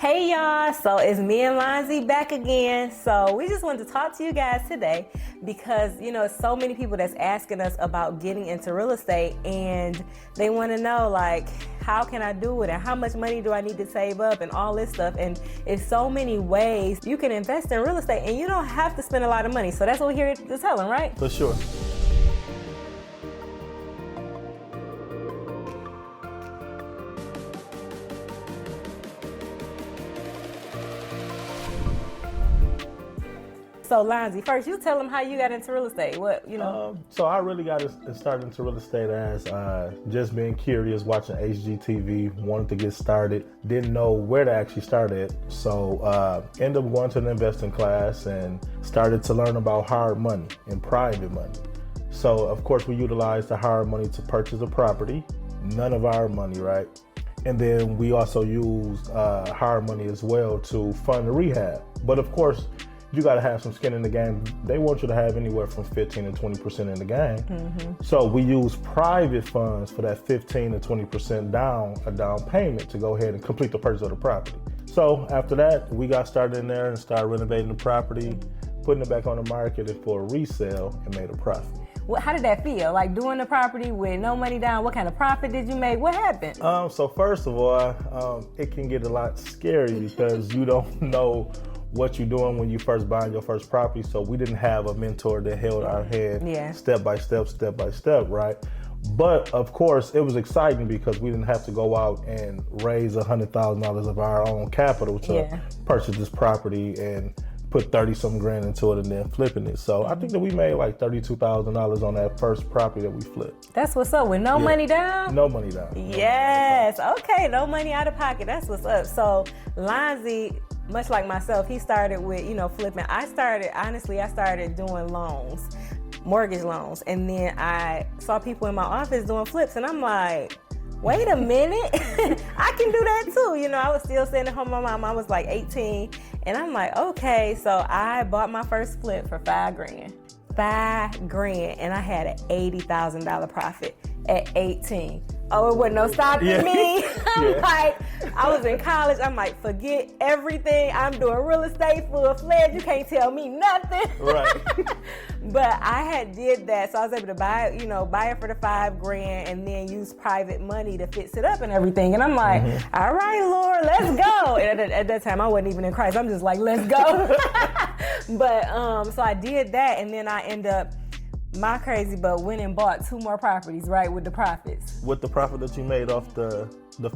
Hey y'all, so it's me and Lonzie back again. So we just wanted to talk to you guys today because, so many people that's asking us about getting into real estate and they want to know how can I do it and how much money do I need to save up and all this stuff. And it's so many ways you can invest in real estate and you don't have to spend a lot of money. So that's what we're here to tell them, right? For sure. So Lonzie, first you tell them how you got into real estate. So I really got started into real estate as just being curious, watching HGTV, wanted to get started, didn't know where to actually start at. So ended up going to an investing class and started to learn about hard money and private money. So of course we utilized the hard money to purchase a property, none of our money, right? And then we also used hard money as well to fund the rehab. But of course, you got to have some skin in the game. They want you to have anywhere from 15 to 20% in the game. Mm-hmm. So we use private funds for that 15 to 20% a down payment to go ahead and complete the purchase of the property. So after that, we got started in there and started renovating the property, putting it back on the market for a resale and made a profit. How did that feel? Like doing the property with no money down? What kind of profit did you make? What happened? So first of all, it can get a lot scary because you don't know what you're doing when you first buying your first property. So we didn't have a mentor that held our hand step by step, right? But of course, it was exciting because we didn't have to go out and raise $100,000 of our own capital to purchase this property and put 30-some grand into it and then flipping it. So I think that we made like $32,000 on that first property that we flipped. That's what's up, with no money down? No money down. Yes, okay, no money out of pocket, that's what's up. So Lonzie, much like myself, he started with, flipping. I started doing loans, mortgage loans. And then I saw people in my office doing flips and I'm like, wait a minute, I can do that too. I was still staying at home with my mom. I was like 18 and I'm like, okay. So I bought my first flip for $5,000. $5,000 and I had an $80,000 profit at 18. Oh, it wasn't no stopping me. I was in college. I'm like, forget everything. I'm doing real estate full-fledged. You can't tell me nothing. Right. But I had did that. So I was able to buy it for the $5,000 and then use private money to fix it up and everything. And I'm like, all right, Lord, let's go. And at that time, I wasn't even in Christ. I'm just like, let's go. But so I did that. And then I end up, my crazy butt went and bought 2 more properties, right, with the profits. With the profit that you made off the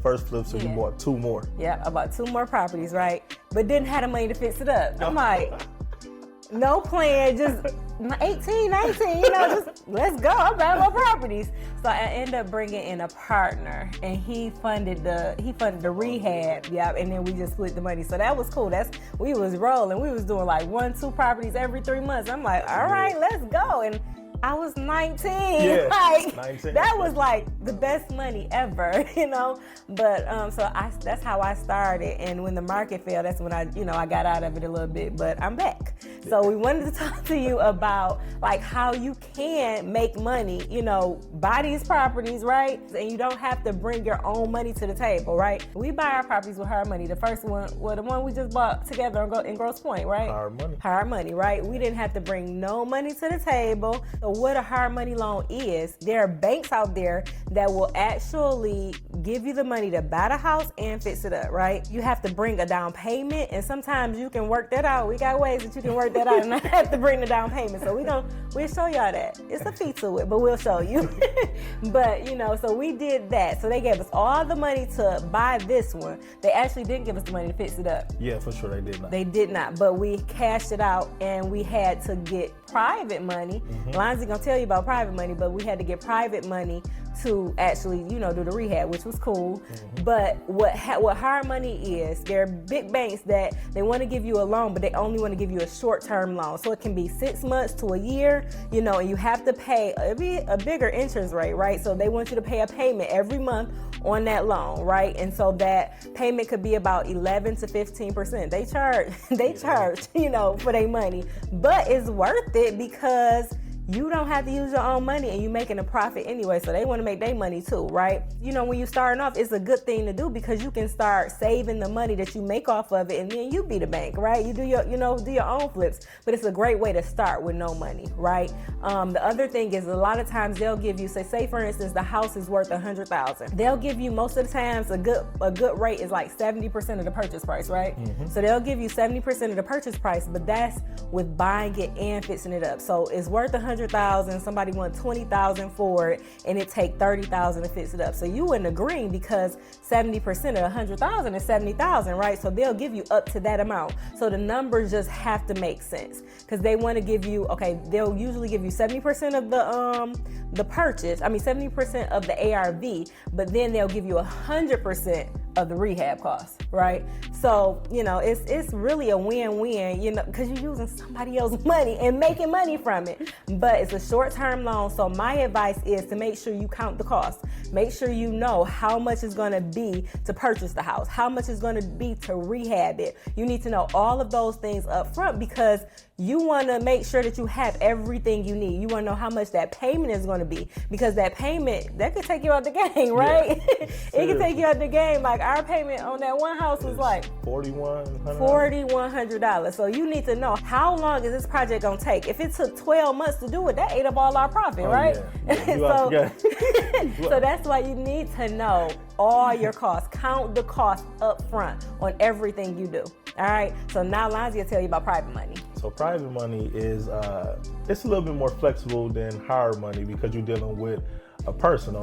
first flip, so you bought 2 more. Yeah, I bought 2 more properties, right, but didn't have the money to fix it up. I'm like, no plan, just 18, 19, just let's go. I'm buying more properties. So I ended up bringing in a partner, and he funded the rehab, and then we just split the money. So that was cool. We was rolling. We was doing like 1-2 properties every 3 months. I'm like, all right, let's go. And I was 19. Yeah, 19. That was like the best money ever, But that's how I started. And when the market fell, that's when I got out of it a little bit. But I'm back. So we wanted to talk to you about how you can make money, buy these properties, right? And you don't have to bring your own money to the table, right? We buy our properties with hard money. The first one, the one we just bought together in Grosse Pointe, right? Hard money, right? We didn't have to bring no money to the table. So what a hard money loan is, there are banks out there that will actually give you the money to buy the house and fix it up, right? You have to bring a down payment, and sometimes you can work that out. We got ways that you can work that out and not have to bring the down payment. So we'll show y'all that. It's a fee to it, but we'll show you. But so we did that. So they gave us all the money to buy this one. They actually didn't give us the money to fix it up. Yeah, for sure they did not. They did not, but we cashed it out and we had to get private money. Lonzie gonna tell you about private money, but we had to get private money to actually, do the rehab, which was cool. But what hard money is, there are big banks that they want to give you a loan, but they only want to give you a short-term loan. So it can be 6 months to a year, and you have to pay a bigger interest rate, right? So they want you to pay a payment every month on that loan, right? And so that payment could be about 11 to 15%. They charge, for their money, but it's worth it because you don't have to use your own money and you're making a profit anyway, so they want to make their money too, right? You know, when you're starting off, it's a good thing to do because you can start saving the money that you make off of it, and then you be the bank, right? You do your, do your own flips, but it's a great way to start with no money, right? The other thing is a lot of times they'll give you, say for instance, the house is worth $100,000. They'll give you, most of the times, a good rate is like 70% of the purchase price, right? So they'll give you 70% of the purchase price, but that's with buying it and fixing it up. So it's worth $100,000. Somebody wants $20,000 for it, and it take $30,000 to fix it up. So you in the green because 70% of $100,000 is $70,000, right? So they'll give you up to that amount. So the numbers just have to make sense because they want to give you, they'll usually give you 70% of the purchase. 70% of the ARV, but then they'll give you 100% of the rehab costs, right? So, it's really a win-win, because you're using somebody else's money and making money from it. But it's a short-term loan, so my advice is to make sure you count the cost. Make sure you know how much it's going to be to purchase the house, how much it's going to be to rehab it. You need to know all of those things up front because you want to make sure that you have everything you need. You want to know how much that payment is going to be because that payment, that could take you out the game, right? Yeah, it can take you out the game. Like our payment on that one house was like $4,100. So you need to know how long is this project going to take. If it took 12 months to do it, that ate up all our profit, right? Yeah. So that's why you need to know all your costs. Count the cost up front on everything you do. All right. So now Lonzie will tell you about private money. So private money is it's a little bit more flexible than hard money because you're dealing with a person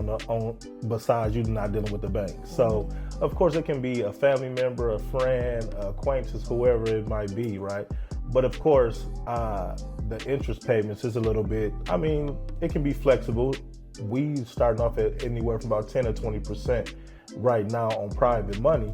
besides you not dealing with the bank. So of course it can be a family member, a friend, acquaintance, whoever it might be, right? But of course the interest payments is a little bit, it can be flexible. We starting off at anywhere from about 10 or 20% right now on private money.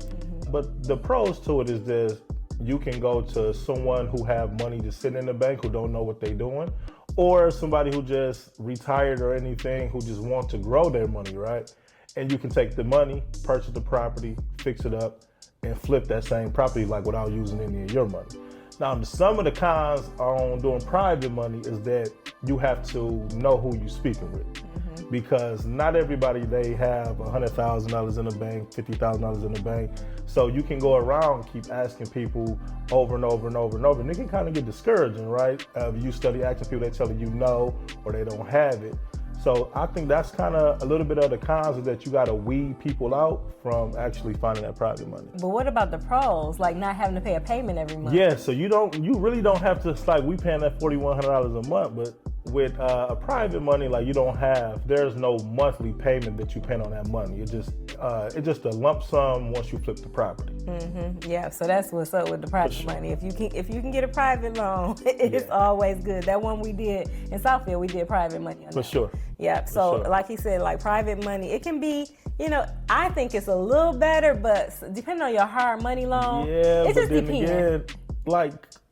But the pros to it is this: you can go to someone who have money to sit in the bank who don't know what they're doing, or somebody who just retired or anything who just want to grow their money, right? And you can take the money, purchase the property, fix it up, and flip that same property like without using any of your money. Now, some of the cons on doing private money is that you have to know who you're speaking with. Because not everybody, they have $100,000 in the bank, $50,000 in the bank. So you can go around, keep asking people over and over and over and over. And it can kind of get discouraging, right? You study asking people, they telling you no, or they don't have it. So I think that's kind of a little bit of the cons, is that you got to weed people out from actually finding that private money. But what about the pros, like not having to pay a payment every month? Yeah, so you really don't have to, it's like we paying that $4,100 a month, but with a private money, like there's no monthly payment that you pay on that money. It's just a lump sum once you flip the property. Yeah, so that's what's up with the private money. If you can get a private loan, it's always good. That one we did in Southfield, we did private money on For that. Sure. Yeah, so like he said, like private money, it can be, I think it's a little better, but depending on your hard money loan, it just depends.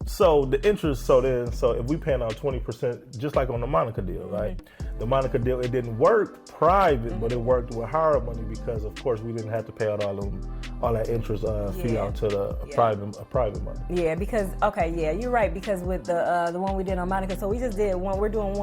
So the interest, so if we paying out 20%, just like on the Monica deal, right? The Monica deal, it didn't work private, but it worked with hard money because, of course, we didn't have to pay out all that interest fee out to the private money. Yeah, because you're right. Because with the one we did on Monica, so we just did one. We're doing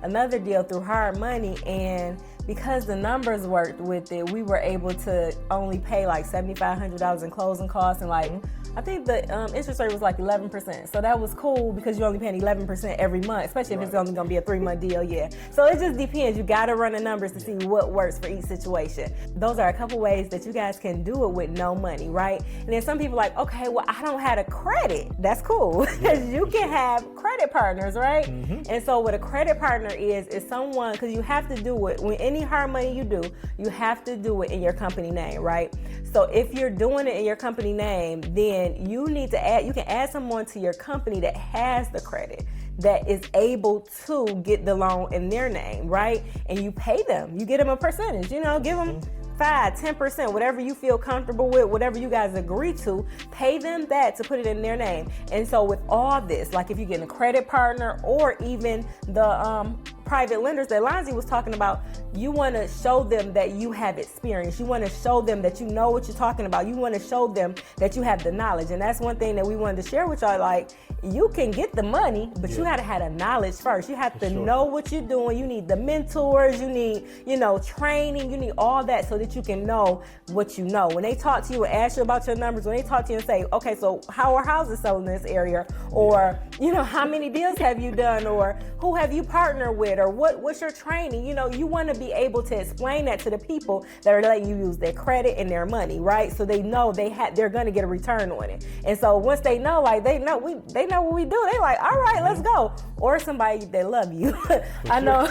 another deal through hard money, and because the numbers worked with it, we were able to only pay like $7,500 in closing costs, and I think the interest rate was like 11%. So that was cool because you're only paying 11% every month, especially if it's only going to be a 3-month deal. Yeah. So it just depends. You got to run the numbers to see what works for each situation. Those are a couple ways that you guys can do it with no money, right? And then some people are like, okay, well, I don't have a credit. That's cool because you can have credit partners, right? And so what a credit partner is someone, because you have to do it when any hard money you do, you have to do it in your company name, right? So if you're doing it in your company name, then you can add someone to your company that has the credit, that is able to get the loan in their name, right? And you pay them. You get them a percentage, give them 5-10%, whatever you feel comfortable with, whatever you guys agree to, pay them that to put it in their name. And so with all this, like if you get a credit partner or even the private lenders that Lonzie was talking about, you want to show them that you have experience. You want to show them that you know what you're talking about. You want to show them that you have the knowledge. And that's one thing that we wanted to share with y'all. Like, you can get the money, but you got to have the knowledge first. You have to know what you're doing. You need the mentors. You need, training. You need all that so that you can know what you know. When they talk to you and ask you about your numbers, when they talk to you and say, okay, so how are houses selling in this area? Or, how many deals have you done? Or who have you partnered with? Or what's your training? You want to be able to explain that to the people that are letting you use their credit and their money, right? So they know they're going to get a return on it. And so once they know, like, they know what we do, they like, all right, let's go. Or somebody that love you. I know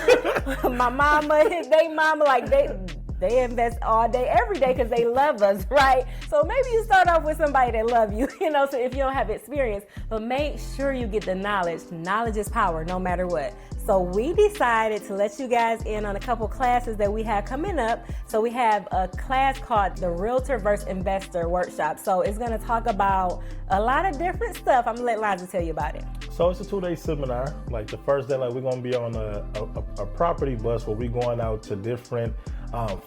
my mama, they mama, like they invest all day, every day because they love us, right? So maybe you start off with somebody that love you, so if you don't have experience, but make sure you get the knowledge. Knowledge is power, no matter what. So we decided to let you guys in on a couple classes that we have coming up. So we have a class called the Realtor versus Investor Workshop. So it's going to talk about a lot of different stuff. I'm going to let Lonzie tell you about it. So it's a 2-day seminar. Like the first day, like we're going to be on a property bus where we're going out to different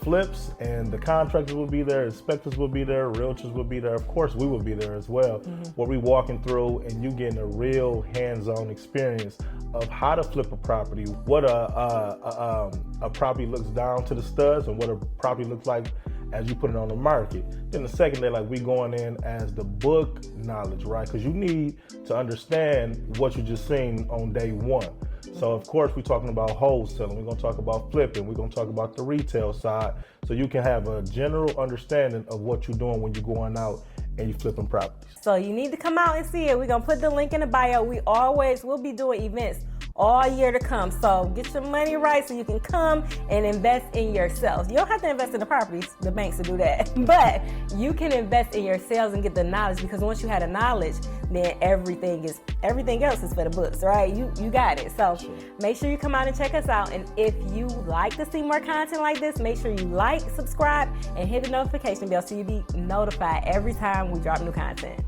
flips, and the contractors will be there, inspectors will be there, realtors will be there. Of course, we will be there as well. Where we walking through and you getting a real hands-on experience of how to flip a property, what a property looks down to the studs, and what a property looks like as you put it on the market. Then the second day, like we going in as the book knowledge, right? Because you need to understand what you just seen on day one. So of course we're talking about wholesaling, we're going to talk about flipping, we're going to talk about the retail side, so you can have a general understanding of what you're doing when you're going out and you're flipping properties. So you need to come out and see it. We're going to put the link in the bio. We'll be doing events all year to come. So get your money right so you can come and invest in yourself. You don't have to invest in the properties, the banks will do that. But you can invest in yourselves and get the knowledge, because once you have the knowledge, then everything else is for the books, right? You got it. So make sure you come out and check us out. And if you like to see more content like this, make sure you like, subscribe, and hit the notification bell so you'll be notified every time we drop new content.